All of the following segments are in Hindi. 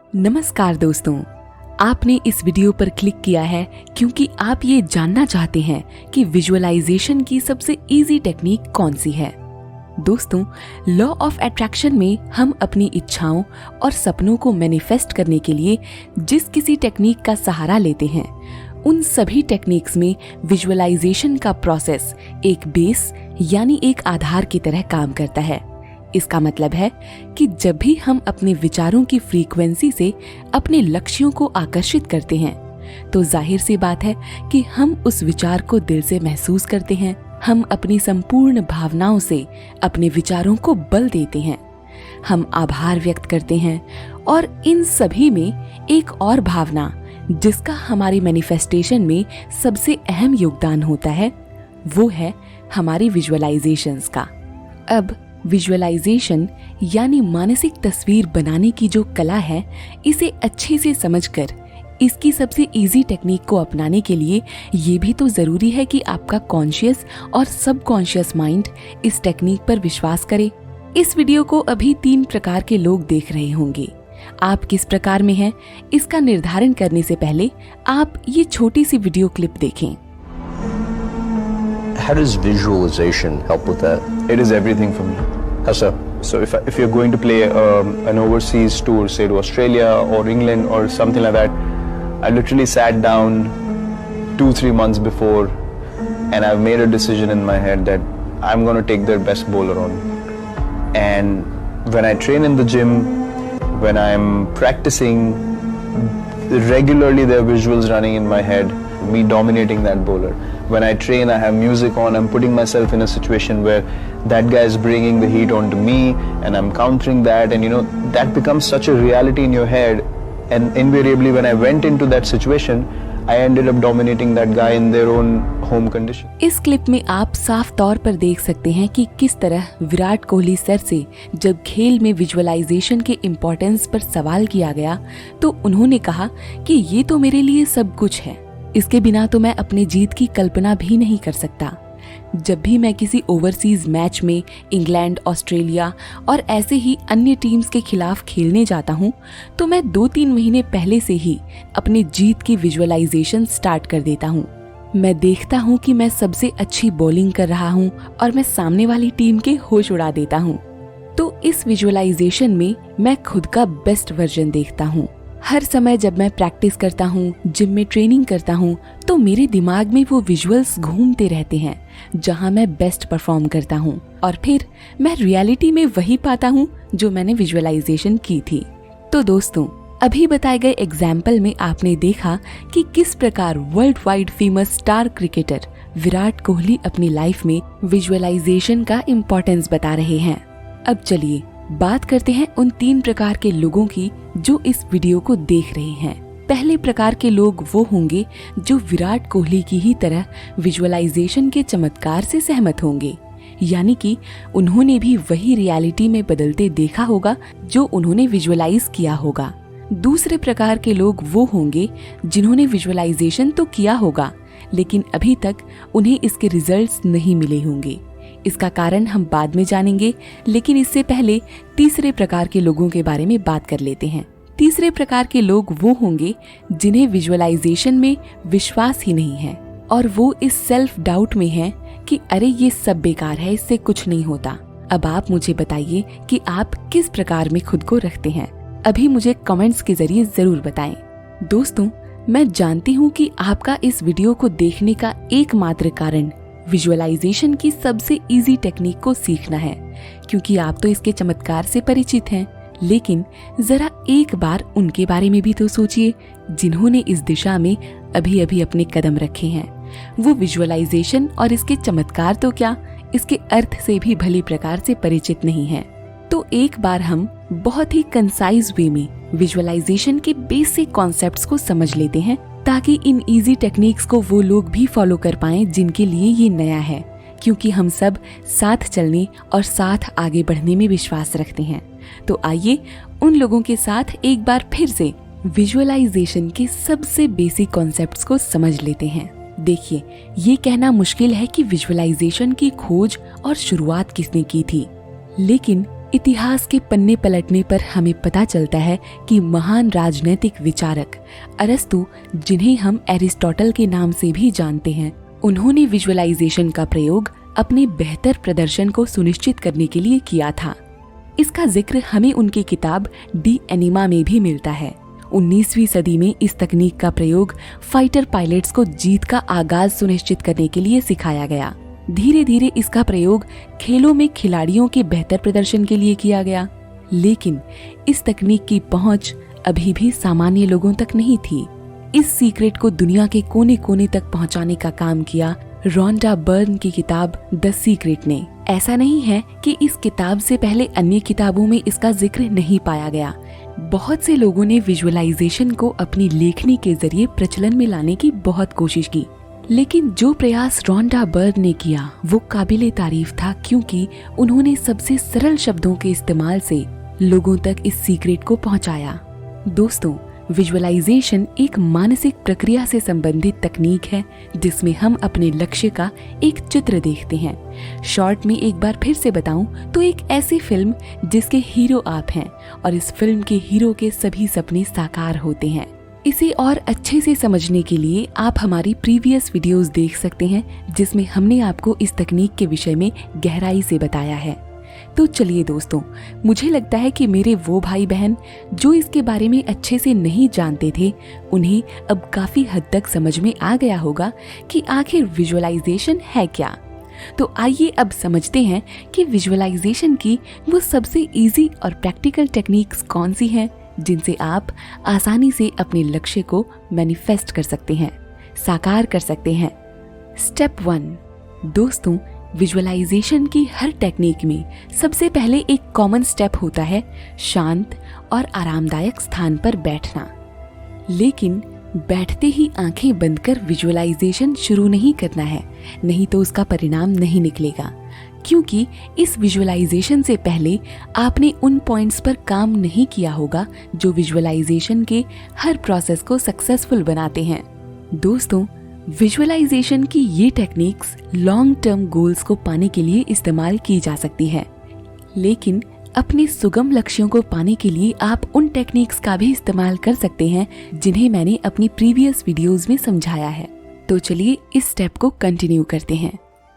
नमस्कार दोस्तों, आपने इस वीडियो पर क्लिक किया है क्योंकि आप ये जानना चाहते हैं कि विजुअलाइजेशन की सबसे इजी टेक्निक कौन सी है। दोस्तों, लॉ ऑफ अट्रैक्शन में हम अपनी इच्छाओं और सपनों को मैनिफेस्ट करने के लिए जिस किसी टेक्निक का सहारा लेते हैं, उन सभी टेक्निक्स में विजुअलाइजेशन का प्रोसेस एक बेस यानी एक आधार की तरह काम करता है। इसका मतलब है कि जब भी हम अपने विचारों की फ्रीक्वेंसी से अपने लक्ष्यों को आकर्षित करते हैं, तो जाहिर सी बात है कि हम उस विचार को दिल से महसूस करते हैं। हम अपनी संपूर्ण भावनाओं से अपने विचारों को बल देते हैं। हम आभार व्यक्त करते हैं और इन सभी में एक और भावना जिसका हमारी मैनिफेस्टेशन में सबसे अहम योगदान होता है, वो है हमारी विजुअलाइजेशंस का। अब विजुअलाइजेशन यानी मानसिक तस्वीर बनाने की जो कला है, इसे अच्छे से समझकर इसकी सबसे इजी टेक्निक को अपनाने के लिए ये भी तो जरूरी है कि आपका कॉन्शियस और सबकॉन्शियस माइंड इस टेक्निक पर विश्वास करे। इस वीडियो को अभी 3 प्रकार के लोग देख रहे होंगे। आप किस प्रकार में हैं, इसका निर्धारण करने से पहले आप ये छोटी सी वीडियो क्लिप देखें। How does visualization help with that? It is everything for me. How so? So if you're going to play an overseas tour, say to Australia or England or something like that, I literally sat down 2-3 months before and I've made a decision in my head that I'm going to take their best bowler on. And when I train in the gym, when I'm practicing, regularly there are visuals running in my head, me dominating that bowler. When I train, I have music on, I'm putting myself in a situation where that guy is bringing the heat onto me and I'm countering that, and that becomes such a reality in your head. And invariably when I went into that situation, I ended up dominating that guy in their own home condition. इस क्लिप में आप साफ तौर पर देख सकते हैं कि किस तरह विराट कोहली सर से जब खेल में विजुअलाइजेशन के इम्पोर्टेंस पर सवाल किया गया, तो उन्होंने कहा कि ये तो मेरे लिए सब कुछ है, इसके बिना तो मैं अपने जीत की कल्पना भी नहीं कर सकता। जब भी मैं किसी ओवरसीज मैच में इंग्लैंड, ऑस्ट्रेलिया और ऐसे ही अन्य टीम्स के खिलाफ खेलने जाता हूँ, तो मैं 2-3 महीने पहले से ही अपनी जीत की विजुअलाइजेशन स्टार्ट कर देता हूँ। मैं देखता हूँ कि मैं सबसे अच्छी बॉलिंग कर रहा हूँ और मैं सामने वाली टीम के होश उड़ा देता हूँ। तो इस विजुअलाइजेशन में मैं खुद का बेस्ट वर्जन देखता हूँ। हर समय जब मैं प्रैक्टिस करता हूँ, जिम में ट्रेनिंग करता हूँ, तो मेरे दिमाग में वो विजुअल्स घूमते रहते हैं जहाँ मैं बेस्ट परफॉर्म करता हूँ, और फिर मैं रियलिटी में वही पाता हूँ जो मैंने विजुअलाइजेशन की थी। तो दोस्तों, अभी बताए गए एग्जाम्पल में आपने देखा कि किस प्रकार world wide famous star cricketer Virat Kohli अपनी लाइफ में विजुअलाइजेशन का इम्पोर्टेंस बता रहे हैं। अब चलिए बात करते हैं उन 3 प्रकार के लोगों की जो इस वीडियो को देख रहे हैं। पहले प्रकार के लोग वो होंगे जो विराट कोहली की ही तरह विजुअलाइजेशन के चमत्कार से सहमत होंगे, यानी कि उन्होंने भी वही रियलिटी में बदलते देखा होगा जो उन्होंने विजुअलाइज किया होगा। दूसरे प्रकार के लोग वो होंगे जिन्होंने विजुअलाइजेशन तो किया होगा, लेकिन अभी तक उन्हें इसके रिजल्ट्स नहीं मिले होंगे। इसका कारण हम बाद में जानेंगे, लेकिन इससे पहले तीसरे प्रकार के लोगों के बारे में बात कर लेते हैं। तीसरे प्रकार के लोग वो होंगे जिन्हें विजुअलाइजेशन में विश्वास ही नहीं है और वो इस सेल्फ डाउट में हैं कि अरे ये सब बेकार है, इससे कुछ नहीं होता। अब आप मुझे बताइए कि आप किस प्रकार में खुद को रखते हैं। अभी मुझे कमेंट्स के जरिए जरूर बताएं। दोस्तों, मैं जानती हूँ कि आपका इस वीडियो को देखने का एकमात्र कारण विजुअलाइजेशन की सबसे इजी टेक्निक को सीखना है, क्योंकि आप तो इसके चमत्कार से परिचित हैं। लेकिन जरा एक बार उनके बारे में भी तो सोचिए जिन्होंने इस दिशा में अभी अभी अपने कदम रखे हैं। वो विजुअलाइजेशन और इसके चमत्कार तो क्या, इसके अर्थ से भी भली प्रकार से परिचित नहीं हैं। तो एक बार हम बहुत ही कंसाइज वे में विजुअलाइजेशन के बेसिक कॉन्सेप्ट्स को समझ लेते हैं, ताकि इन इजी टेक्निक्स को वो लोग भी फॉलो कर पाएं जिनके लिए ये नया है, क्योंकि हम सब साथ चलने और साथ आगे बढ़ने में विश्वास रखते हैं। तो आइए उन लोगों के साथ एक बार फिर से विजुअलाइजेशन के सबसे बेसिक कॉन्सेप्ट्स को समझ लेते हैं। देखिए, ये कहना मुश्किल है कि विजुअलाइजेशन की खोज और शुरुआत किसने की थी, लेकिन इतिहास के पन्ने पलटने पर हमें पता चलता है कि महान राजनैतिक विचारक अरस्तु, जिन्हें हम एरिस्टोटल के नाम से भी जानते हैं, उन्होंने विजुअलाइजेशन का प्रयोग अपने बेहतर प्रदर्शन को सुनिश्चित करने के लिए किया था। इसका जिक्र हमें उनकी किताब डी एनिमा में भी मिलता है। 19वीं सदी में इस तकनीक का प्रयोग फाइटर पायलट्स को जीत का आगाज सुनिश्चित करने के लिए सिखाया गया। धीरे धीरे इसका प्रयोग खेलों में खिलाड़ियों के बेहतर प्रदर्शन के लिए किया गया, लेकिन इस तकनीक की पहुंच अभी भी सामान्य लोगों तक नहीं थी। इस सीक्रेट को दुनिया के कोने कोने तक पहुंचाने का काम किया रोंडा बर्न की किताब द सीक्रेट ने। ऐसा नहीं है कि इस किताब से पहले अन्य किताबों में इसका जिक्र नहीं पाया गया। बहुत से लोगों ने विजुअलाइजेशन को अपनी लेखनी के जरिए प्रचलन में लाने की बहुत कोशिश की, लेकिन जो प्रयास रोंडा बर्न ने किया वो काबिले तारीफ था, क्योंकि उन्होंने सबसे सरल शब्दों के इस्तेमाल से लोगों तक इस सीक्रेट को पहुंचाया। दोस्तों, विजुअलाइजेशन एक मानसिक प्रक्रिया से संबंधित तकनीक है जिसमें हम अपने लक्ष्य का एक चित्र देखते हैं। शॉर्ट में एक बार फिर से बताऊं तो एक ऐसी फिल्म जिसके हीरो आप हैं और इस फिल्म के हीरो के सभी सपने साकार होते हैं। इसे और अच्छे से समझने के लिए आप हमारी प्रीवियस वीडियोस देख सकते हैं, जिसमें हमने आपको इस तकनीक के विषय में गहराई से बताया है। तो चलिए दोस्तों, मुझे लगता है कि मेरे वो भाई बहन जो इसके बारे में अच्छे से नहीं जानते थे, उन्हें अब काफी हद तक समझ में आ गया होगा कि आखिर विजुअलाइजेशन है क्या। तो आइए अब समझते हैं कि विजुअलाइजेशन की वो सबसे इजी और प्रैक्टिकल टेक्निक्स कौन सी हैं जिनसे आप आसानी से अपने लक्ष्य को मैनिफेस्ट कर सकते हैं, साकार कर सकते हैं। स्टेप 1। दोस्तों, विजुअलाइजेशन की हर टेक्निक में सबसे पहले एक कॉमन स्टेप होता है शांत और आरामदायक स्थान पर बैठना। लेकिन बैठते ही आंखें बंद कर विजुअलाइजेशन शुरू नहीं करना है, नहीं तो उसका परिणाम नहीं निकलेगा, क्योंकि इस विजुअलाइजेशन से पहले आपने उन पॉइंट्स पर काम नहीं किया होगा जो विजुअलाइजेशन के हर प्रोसेस को सक्सेसफुल बनाते हैं। दोस्तों, विजुअलाइजेशन की ये टेक्निक्स लॉन्ग टर्म गोल्स को पाने के लिए इस्तेमाल की जा सकती है, लेकिन अपने सुगम लक्ष्यों को पाने के लिए आप उन टेक्निक्स का भी इस्तेमाल कर सकते हैं जिन्हें मैंने अपनी प्रीवियस वीडियोस में समझाया है। तो चलिए इस स्टेप को कंटिन्यू करते हैं।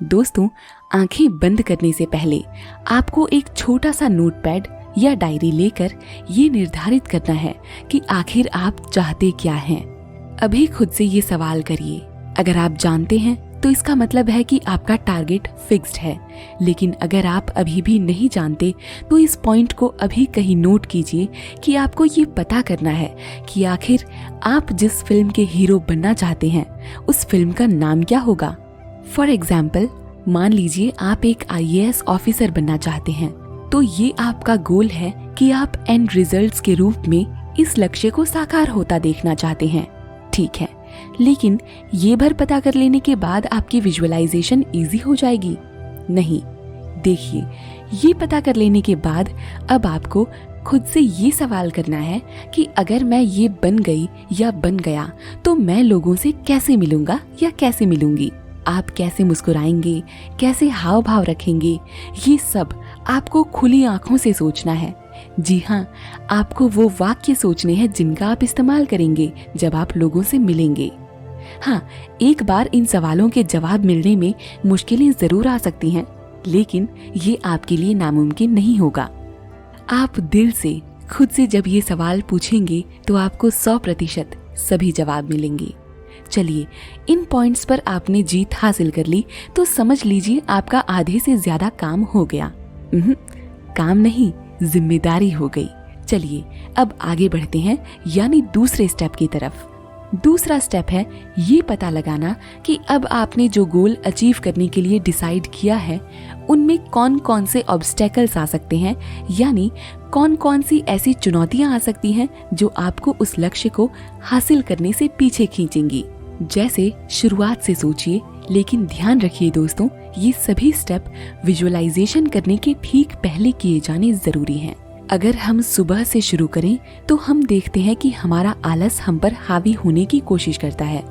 दोस्तों, आंखें बंद करने से पहले आपको एक छोटा सा नोटपैड या डायरी लेकर ये निर्धारित करना है कि आखिर आप चाहते क्या हैं। अभी खुद से ये सवाल करिए। अगर आप जानते हैं तो इसका मतलब है कि आपका टारगेट फिक्स्ड है, लेकिन अगर आप अभी भी नहीं जानते तो इस पॉइंट को अभी कहीं नोट कीजिए कि आपको ये पता करना है कि आखिर आप जिस फिल्म के हीरो बनना चाहते हैं उस फिल्म का नाम क्या होगा। फॉर एग्जाम्पल, मान लीजिए आप एक IAS ऑफिसर बनना चाहते हैं, तो ये आपका गोल है कि आप एंड रिजल्ट्स के रूप में इस लक्ष्य को साकार होता देखना चाहते हैं। ठीक है, लेकिन ये भर पता कर लेने के बाद आपकी विजुअलाइजेशन इजी हो जाएगी? नहीं। देखिए, ये पता कर लेने के बाद अब आपको खुद से ये सवाल करना है कि अगर मैं ये बन गई या बन गया तो मैं लोगों से कैसे मिलूंगा या कैसे मिलूंगी। आप कैसे मुस्कुराएंगे, कैसे हाव भाव रखेंगे, ये सब आपको खुली आंखों से सोचना है। जी हाँ, आपको वो वाक्य सोचने हैं जिनका आप इस्तेमाल करेंगे जब आप लोगों से मिलेंगे। हाँ, एक बार इन सवालों के जवाब मिलने में मुश्किलें जरूर आ सकती हैं, लेकिन ये आपके लिए नामुमकिन नहीं होगा। आप दिल से खुद से जब ये सवाल पूछेंगे तो आपको 100% सभी जवाब मिलेंगे। चलिए, इन पॉइंट्स पर आपने जीत हासिल कर ली तो समझ लीजिए आपका आधे से ज्यादा काम हो गया। काम नहीं, जिम्मेदारी हो गई। चलिए अब आगे बढ़ते हैं, यानी दूसरे स्टेप की तरफ। दूसरा स्टेप है ये पता लगाना कि अब आपने जो गोल अचीव करने के लिए डिसाइड किया है उनमें कौन कौन से ऑब्स्टेकल्स आ सकते हैं, यानी कौन कौन सी ऐसी चुनौतियां आ सकती हैं जो आपको उस लक्ष्य को हासिल करने से पीछे खींचेंगी। जैसे शुरुआत से सोचिए, लेकिन ध्यान रखिए दोस्तों, ये सभी स्टेप विजुअलाइजेशन करने के ठीक पहले किए जाने जरूरी हैं। अगर हम सुबह से शुरू करें तो हम देखते हैं कि हमारा आलस हम पर हावी होने की कोशिश करता है।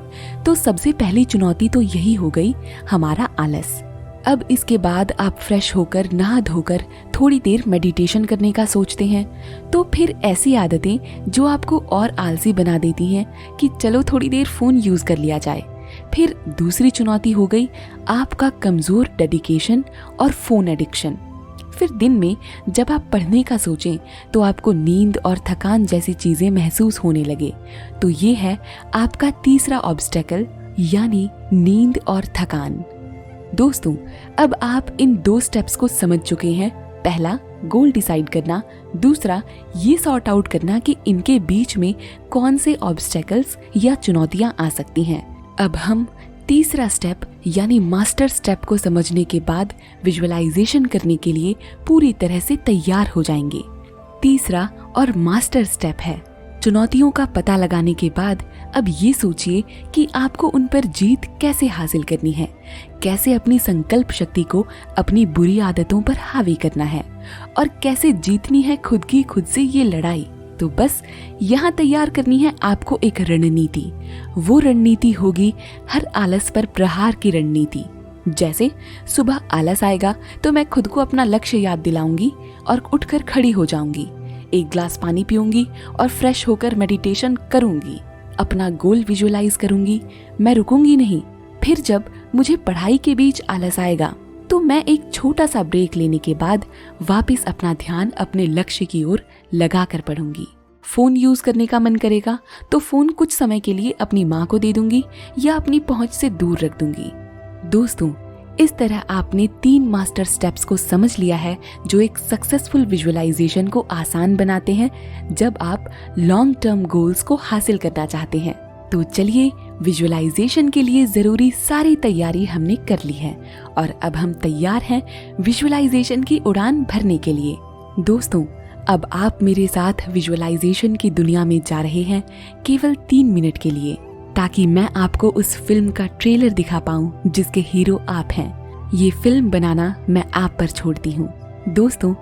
तो सबसे पहली चुनौती तो यही हो गई, हमारा आलस। अब इसके बाद आप फ्रेश होकर नहा धोकर थोड़ी देर मेडिटेशन करने का सोचते हैं, तो फिर ऐसी आदतें जो आपको और आलसी बना देती हैं कि चलो थोड़ी देर फोन यूज कर लिया जाए। फिर दूसरी चुनौती हो गई आपका कमजोर डेडिकेशन और फोन एडिक्शन। फिर दिन में जब आप पढ़ने का सोचें तो आपको नींद और थकान जैसी चीजें महसूस होने लगे। तो ये है आपका तीसरा ऑब्स्टेकल, यानी नींद और थकान। दोस्तों, अब आप इन 2 स्टेप्स को समझ चुके हैं। पहला, गोल डिसाइड करना। दूसरा, ये सॉर्ट आउट करना कि इनके बीच में कौन से ऑब्स्टेकल्स या चुनौतियां आ सकती हैं। अब हम तीसरा स्टेप यानी मास्टर स्टेप को समझने के बाद विजुअलाइजेशन करने के लिए पूरी तरह से तैयार हो जाएंगे। तीसरा और मास्टर स्टेप है चुनौतियों का पता लगाने के बाद अब ये सोचिए कि आपको उन पर जीत कैसे हासिल करनी है, कैसे अपनी संकल्प शक्ति को अपनी बुरी आदतों पर हावी करना है और कैसे जीतनी है खुद से ये लड़ाई। तो बस यहाँ तैयार करनी है आपको एक रणनीति। वो रणनीति होगी हर आलस पर प्रहार की रणनीति। जैसे सुबह आलस आएगा तो मैं खुद को अपना लक्ष्य याद दिलाऊंगी और उठकर खड़ी हो जाऊंगी, 1 ग्लास पानी पीऊंगी और फ्रेश होकर मेडिटेशन करूंगी, अपना गोल विजुअलाइज करूंगी, मैं रुकूंगी नहीं। फिर जब मुझे पढ़ाई के बीच आलस आएगा तो मैं एक छोटा सा ब्रेक लेने के बाद वापस अपना ध्यान अपने लक्ष्य की ओर लगा कर पढ़ूंगी। फोन यूज करने का मन करेगा तो फोन कुछ समय के लिए अपनी माँ को दे दूंगी या अपनी पहुंच से दूर रख दूंगी। दोस्तों, इस तरह आपने 3 मास्टर स्टेप्स को समझ लिया है जो एक सक्सेसफुल विजुअलाइजेशन को आसान बनाते हैं जब आप लॉन्ग टर्म गोल्स को हासिल करना चाहते हैं। तो चलिए, विजुअलाइजेशन के लिए जरूरी सारी तैयारी हमने कर ली है और अब हम तैयार हैं विजुअलाइजेशन की उड़ान भरने के लिए। दोस्तों, अब आप मेरे साथ विजुअलाइजेशन की दुनिया में जा रहे हैं केवल 3 मिनट के लिए, ताकि मैं आपको उस फिल्म का ट्रेलर दिखा पाऊं जिसके हीरो आप हैं। ये फिल्म बनाना मैं आप पर छोड़ती हूँ। दोस्तों,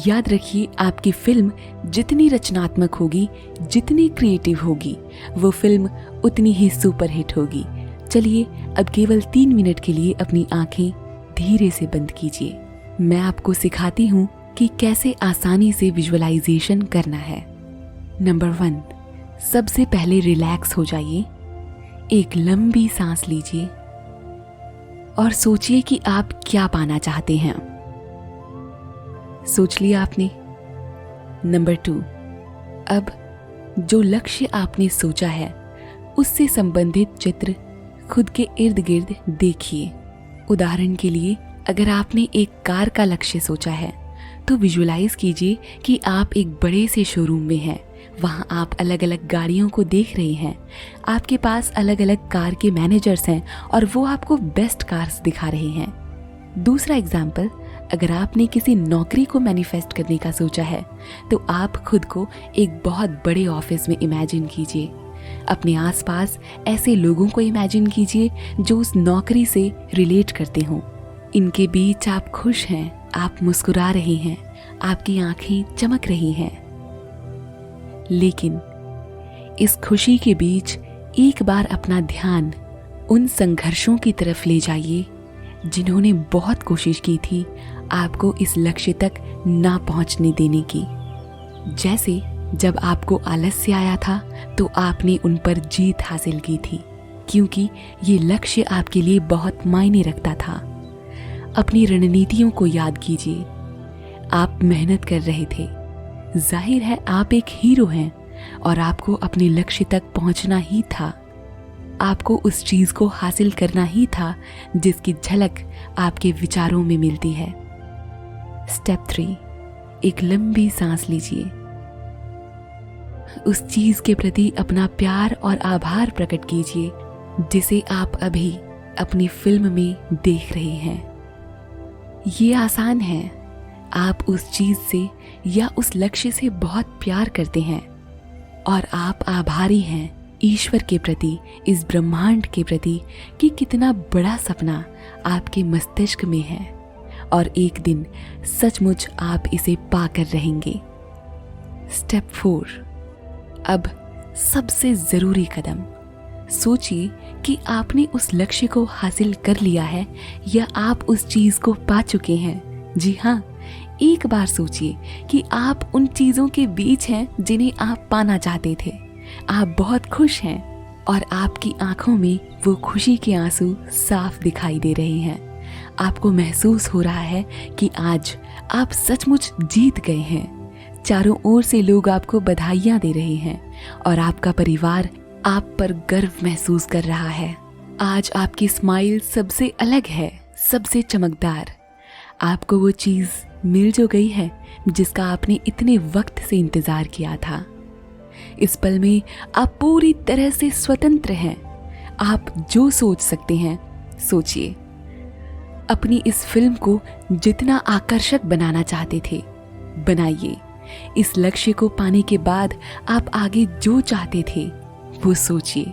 याद रखिए, आपकी फिल्म जितनी रचनात्मक होगी, जितनी क्रिएटिव होगी, वो फिल्म उतनी ही सुपरहिट होगी। चलिए, अब केवल 3 मिनट के लिए अपनी आंखें धीरे से बंद कीजिए। मैं आपको सिखाती हूँ कि कैसे आसानी से विजुअलाइजेशन करना है। नंबर 1, सबसे पहले रिलैक्स हो जाइए। एक लंबी सांस लीजिए और सोचिए कि आप क्या पाना चाहते हैं। सोच लिया आपने? नंबर 2, अब जो लक्ष्य आपने सोचा है उससे संबंधित चित्र खुद के इर्द गिर्द देखिए। उदाहरण के लिए, अगर आपने एक कार का लक्ष्य सोचा है तो विजुअलाइज कीजिए कि आप एक बड़े से शोरूम में हैं। वहाँ आप अलग अलग गाड़ियों को देख रहे हैं। आपके पास अलग अलग कार के मैनेजर्स हैं और वो आपको बेस्ट कार्स दिखा रहे हैं। दूसरा एग्जाम्पल, अगर आपने किसी नौकरी को मैनिफेस्ट करने का सोचा है तो आप खुद को एक बहुत बड़े ऑफिस में इमेजिन कीजिए। अपने आसपास ऐसे लोगों को इमेजिन कीजिए जो उस नौकरी से रिलेट करते हों। इनके बीच आप खुश हैं, आप मुस्कुरा रहे हैं, आपकी आंखें चमक रही हैं। लेकिन इस खुशी के बीच एक बार अपना ध्यान उन संघर्षों की तरफ ले जाइए जिन्होंने बहुत कोशिश की थी आपको इस लक्ष्य तक ना पहुंचने देने की। जैसे जब आपको आलस्य आया था तो आपने उन पर जीत हासिल की थी, क्योंकि ये लक्ष्य आपके लिए बहुत मायने रखता था। अपनी रणनीतियों को याद कीजिए। आप मेहनत कर रहे थे। जाहिर है आप एक हीरो हैं और आपको अपने लक्ष्य तक पहुंचना ही था। आपको उस चीज को हासिल करना ही था जिसकी झलक आपके विचारों में मिलती है। स्टेप 3, एक लंबी सांस लीजिए। उस चीज के प्रति अपना प्यार और आभार प्रकट कीजिए जिसे आप अभी अपनी फिल्म में देख रहे हैं। ये आसान है। आप उस चीज से या उस लक्ष्य से बहुत प्यार करते हैं और आप आभारी हैं ईश्वर के प्रति, इस ब्रह्मांड के प्रति कि कितना बड़ा सपना आपके मस्तिष्क में है और एक दिन सचमुच आप इसे पाकर रहेंगे। स्टेप 4, अब सबसे जरूरी कदम, सोचिए कि आपने उस लक्ष्य को हासिल कर लिया है या आप उस चीज को पा चुके हैं। जी हाँ, एक बार सोचिए कि आप उन चीजों के बीच हैं जिन्हें आप पाना चाहते थे। आप बहुत खुश हैं और आपकी आंखों में वो खुशी के आंसू साफ दिखाई दे रहे हैं। आपको महसूस हो रहा है कि आज आप सचमुच जीत गए हैं। चारों ओर से लोग आपको बधाइयां दे रहे हैं और आपका परिवार आप पर गर्व महसूस कर रहा है। आज आपकी स्माइल सबसे अलग है, सबसे चमकदार। आपको वो चीज मिल जो गई है जिसका आपने इतने वक्त से इंतजार किया था। इस पल में आप पूरी तरह से स्वतंत्र हैं। आप जो सोच सकते हैं सोचिए। अपनी इस फिल्म को जितना आकर्षक बनाना चाहते थे बनाइए। इस लक्ष्य को पाने के बाद आप आगे जो चाहते थे वो सोचिए।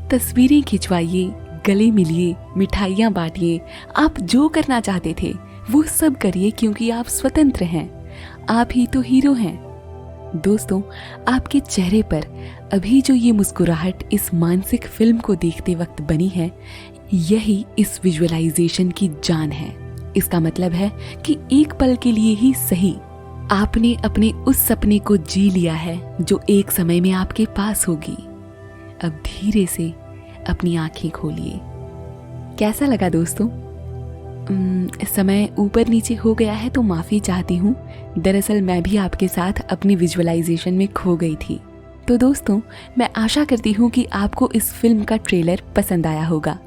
तस्वीरें खिंचवाइए, गले मिलिए, मिठाइयाँ बांटिए। आप जो करना चाहते थे वो सब करिए क्योंकि आप स्वतंत्र हैं। आप ही तो हीरो हैं। दोस्तों, आपके चेहरे पर अभी जो ये मुस्कुराहट इस मानसिक फिल्म को देखते वक्त बनी है, यही इस विजुअलाइजेशन की जान है। इसका मतलब है कि एक पल के लिए ही सही आपने अपने उस सपने को जी लिया है जो एक समय में आपके पास होगी। अब धीरे से अपनी आंखें खोलिए। कैसा लगा दोस्तों? समय ऊपर नीचे हो गया है तो माफ़ी चाहती हूँ। दरअसल मैं भी आपके साथ अपनी विजुअलाइजेशन में खो गई थी। तो दोस्तों, मैं आशा करती हूँ कि आपको इस फिल्म का ट्रेलर पसंद आया होगा।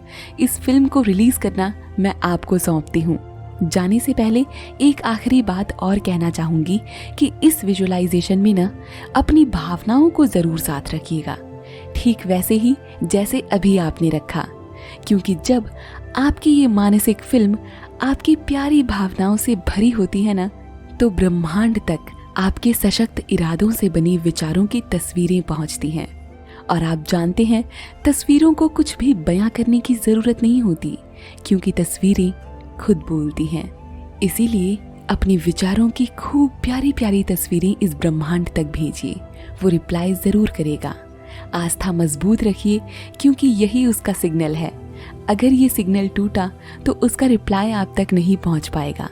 इस फिल्म को रिलीज़ करना मैं आपको सौंपती हूँ। जाने से पहले एक आखिरी बात और कहना चाहूँगी कि इस विजुअलाइजेशन में ना अपनी भावनाओं को ज़रूर साथ रखिएगा, ठीक वैसे ही जैसे अभी आपने रखा। क्योंकि जब आपकी ये मानसिक फिल्म आपकी प्यारी भावनाओं से भरी होती है ना, तो ब्रह्मांड तक आपके सशक्त इरादों से बनी विचारों की तस्वीरें पहुंचती हैं। और आप जानते हैं, तस्वीरों को कुछ भी बयां करने की ज़रूरत नहीं होती क्योंकि तस्वीरें खुद बोलती हैं। इसीलिए अपने विचारों की खूब प्यारी प्यारी तस्वीरें इस ब्रह्मांड तक भेजिए, वो रिप्लाई ज़रूर करेगा। आस्था मजबूत रखिए क्योंकि यही उसका सिग्नल है। अगर ये सिग्नल टूटा तो उसका रिप्लाई आप तक नहीं पहुंच पाएगा।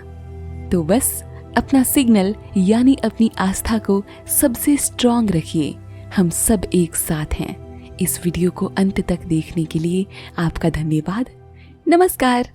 तो बस अपना सिग्नल यानी अपनी आस्था को सबसे स्ट्रांग रखिए। हम सब एक साथ हैं। इस वीडियो को अंत तक देखने के लिए आपका धन्यवाद। नमस्कार।